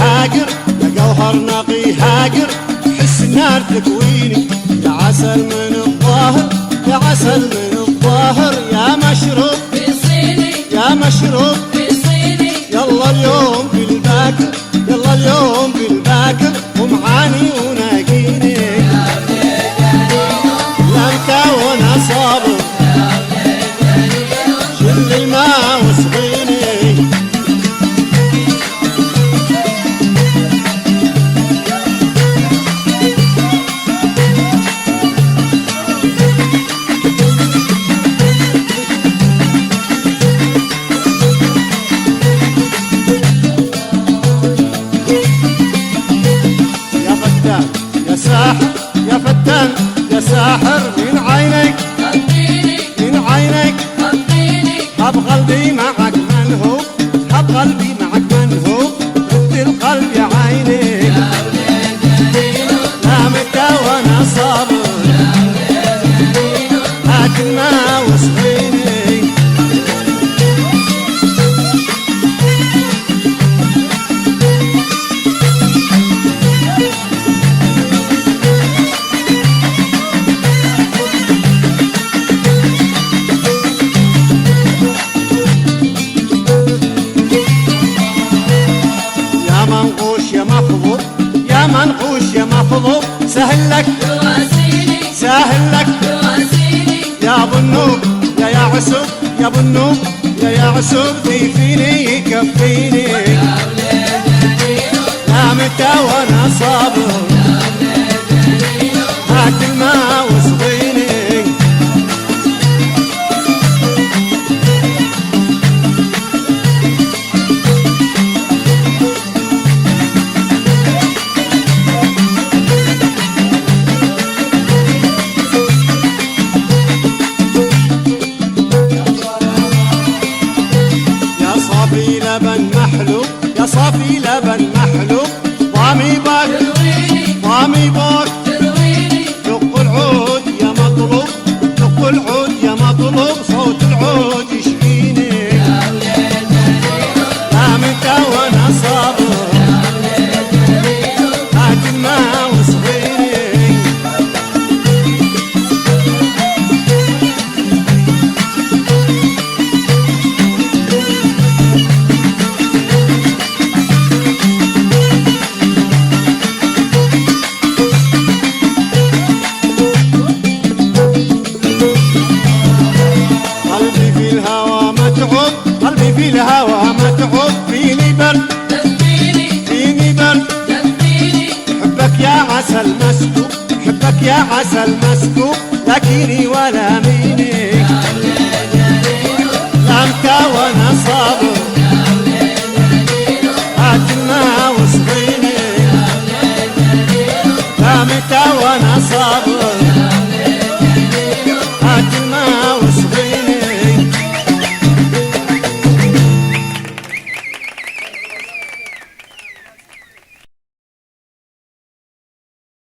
هاجر يا جوهر نقي هاجر حس النار تكويني يا عسل من الظاهر يا عسل من الظاهر يا مشروب في صيني يا مشروب في صيني يلا اليوم بالباكر يلا اليوم بالباكر ومعاني وناقيني لا انت وانا صابر شل الماء واسقيني يا ساحر يا فتان يا ساحر من عينك خبيني من عينك خبيني هب قلبي معك من هو هب قلبي معك من هو رد القلب يا عيني يا ولاد يا دينو لا متى وانا صابر يا ولاد يا دينو هات الماء واسقيني منقوش يا مخضوب يا منقوش يا مخضوب سهل لك تواسيني سهل لك تواسيني يا ابو النوب يا عسوب يا ابو النوب يا عسوب فيني يكفيني يا ولاد يا دينو لا متى وانا صابر يا ولاد يا دينو هات الماء واسقيني صافي لبن محلوب يا صافي لبن محلوب ضامي باك ترويني ضامي باك ترويني دق العود يا مطلوب دق العود يا مطلوب صوت العود يشفيني يا ولاد يا دينو لا متى وانا صابر يا ولاد يا دينو هات الماء واسقيني قلبي في الهوى متعب قلبي في الهوى متعب فيني برد دفيني فيني برد دفيني حبك يا عسل مسكوب حبك يا عسل مسكوب لكني ولا